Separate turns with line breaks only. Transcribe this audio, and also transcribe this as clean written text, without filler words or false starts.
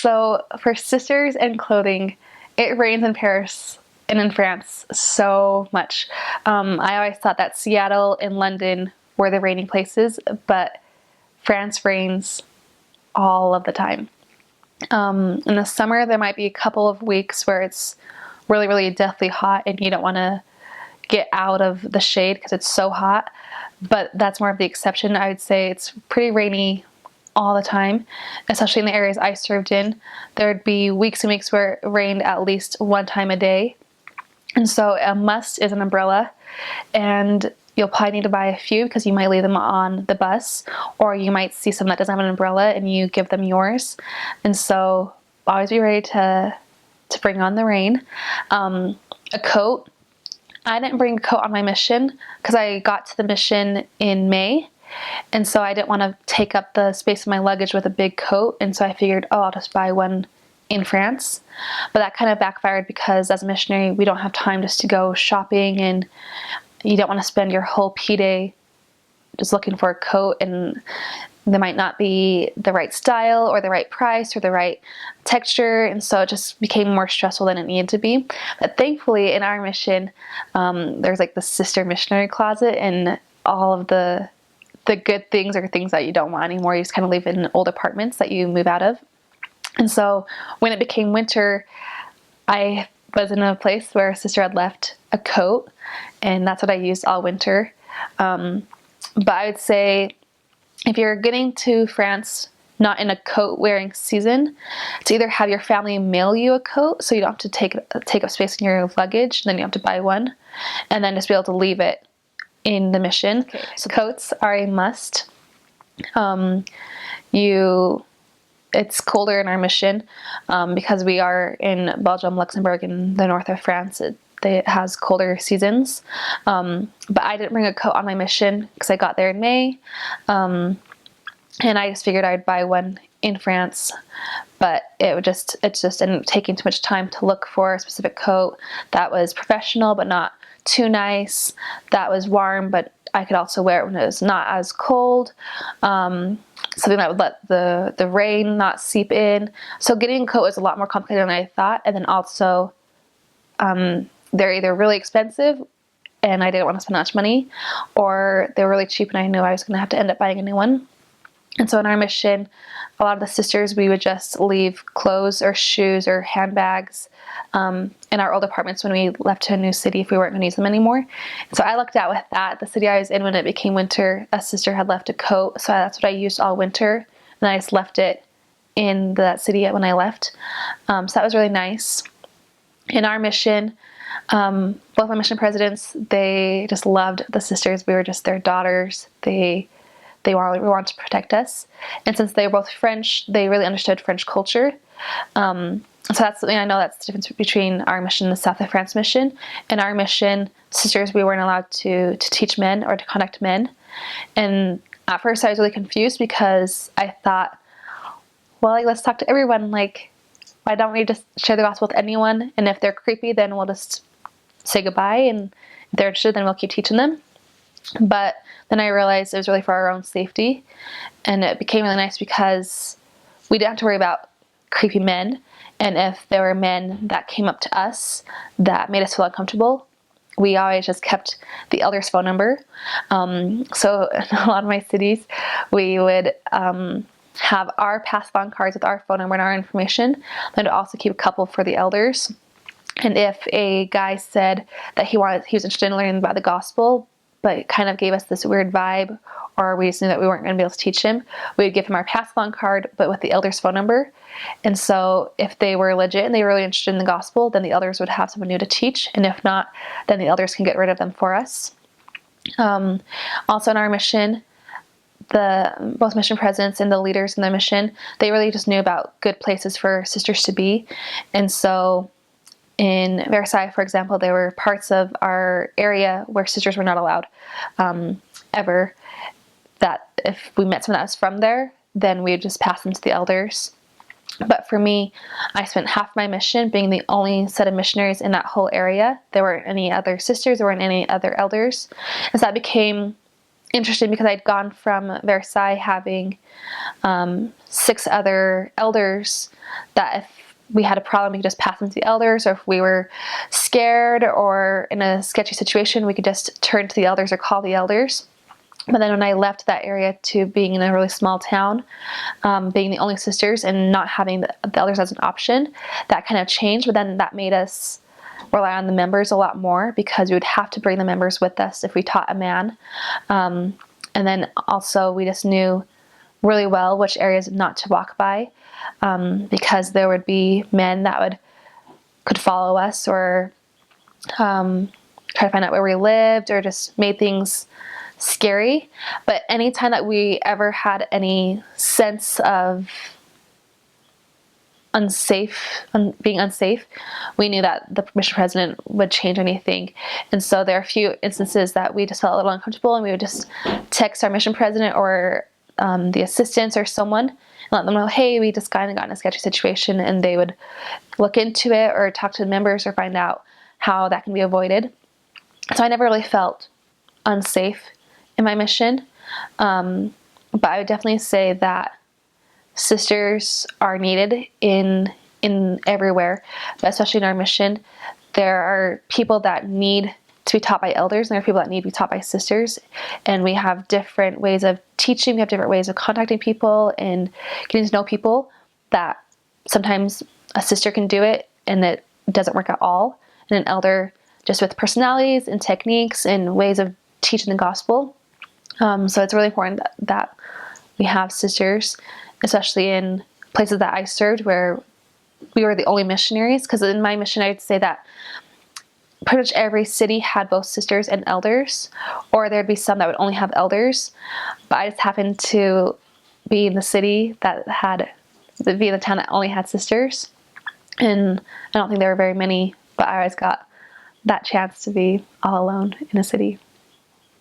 So for sisters and clothing, it rains in Paris and in France so much. I always thought that Seattle and London were the raining places, but France rains all of the time. In the summer, there might be a couple of weeks where it's really, really deathly hot and you don't want to get out of the shade because it's so hot, but that's more of the exception. I would say it's pretty rainy all the time, especially in the areas I served in. There'd be weeks and weeks where it rained at least one time a day. And so a must is an umbrella, and you'll probably need to buy a few because you might leave them on the bus, or you might see someone that doesn't have an umbrella and you give them yours. And so always be ready to bring on the rain. A coat. I didn't bring a coat on my mission because I got to the mission in May. And so I didn't want to take up the space of my luggage with a big coat. And so I figured, oh, I'll just buy one in France. But that kind of backfired because as a missionary, we don't have time just to go shopping, and you don't want to spend your whole P-Day just looking for a coat, and there might not be the right style or the right price or the right texture, and so it just became more stressful than it needed to be. But thankfully in our mission, there's like the sister missionary closet, and all of the good things are things that you don't want anymore. You just kind of live in old apartments that you move out of. And so when it became winter, I was in a place where a sister had left a coat, and that's what I used all winter. But I would say if you're getting to France not in a coat wearing season, to either have your family mail you a coat so you don't have to take up space in your luggage, then you have to buy one, and then just be able to leave it in the mission. Okay. So coats are a must. It's colder in our mission because we are in Belgium, Luxembourg, and the north of France. It has colder seasons. But I didn't bring a coat on my mission because I got there in May. And I just figured I'd buy one in France. But it just ended up taking too much time to look for a specific coat that was professional but not too nice, that was warm but I could also wear it when it was not as cold, something that would let the rain not seep in. So getting a coat was a lot more complicated than I thought. And then also they're either really expensive and I didn't want to spend much money, or they were really cheap and I knew I was going to have to end up buying a new one. And so in our mission, a lot of the sisters, we would just leave clothes or shoes or handbags in our old apartments when we left to a new city if we weren't going to use them anymore. And so I lucked out with that. The city I was in when it became winter, a sister had left a coat, so that's what I used all winter. And I just left it in that city when I left. So that was really nice. In our mission, both my mission presidents, they just loved the sisters. We were just their daughters. They wanted to protect us. And since they were both French, they really understood French culture. So that's something I know, that's the difference between our mission and the South of France mission. In our mission, sisters, we weren't allowed to teach men or to conduct men. And at first I was really confused because I thought, well, like, let's talk to everyone. Like, why don't we just share the gospel with anyone? And if they're creepy, then we'll just say goodbye. And if they're interested, then we'll keep teaching them. But then I realized it was really for our own safety. And it became really nice because we didn't have to worry about creepy men. And if there were men that came up to us that made us feel uncomfortable, we always just kept the elder's phone number. So in a lot of my cities, we would have our pass-along cards with our phone number and our information, then to also keep a couple for the elders. And if a guy said that he was interested in learning about the gospel, but it kind of gave us this weird vibe, or we just knew that we weren't going to be able to teach him, we would give him our pass-along card, but with the elder's phone number. And so if they were legit and they were really interested in the gospel, then the elders would have someone new to teach. And if not, then the elders can get rid of them for us. Also in our mission, both mission presidents and the leaders in the mission, they really just knew about good places for sisters to be. And so in Versailles, for example, there were parts of our area where sisters were not allowed ever, that if we met someone that was from there, then we would just pass them to the elders. But for me, I spent half my mission being the only set of missionaries in that whole area. There weren't any other sisters, there weren't any other elders. And so that became interesting because I'd gone from Versailles having 6 other elders that if we had a problem, we could just pass them to the elders, or if we were scared or in a sketchy situation, we could just turn to the elders or call the elders. But then when I left that area to being in a really small town, being the only sisters and not having the elders as an option, that kind of changed. But then that made us rely on the members a lot more because we would have to bring the members with us if we taught a man. And then also we just knew really well which areas not to walk by, because there would be men that could follow us or try to find out where we lived or just made things scary. But anytime that we ever had any sense of being unsafe, we knew that the mission president would change anything. And so there are a few instances that we just felt a little uncomfortable, and we would just text our mission president or the assistants or someone and let them know, hey, we just got in a sketchy situation, and they would look into it or talk to the members or find out how that can be avoided. So I never really felt unsafe in my mission. But I would definitely say that sisters are needed in everywhere, but especially in our mission. There are people that need to be taught by elders, and there are people that need to be taught by sisters. And we have different ways of teaching. We have different ways of contacting people and getting to know people, that sometimes a sister can do it and it doesn't work at all. And an elder, just with personalities and techniques and ways of teaching the gospel. So it's really important that we have sisters, especially in places that I served where we were the only missionaries. Because in my mission, I'd say that pretty much every city had both sisters and elders, or there'd be some that would only have elders. But I just happened to be in the city that be in the town that only had sisters. And I don't think there were very many, but I always got that chance to be all alone in a city.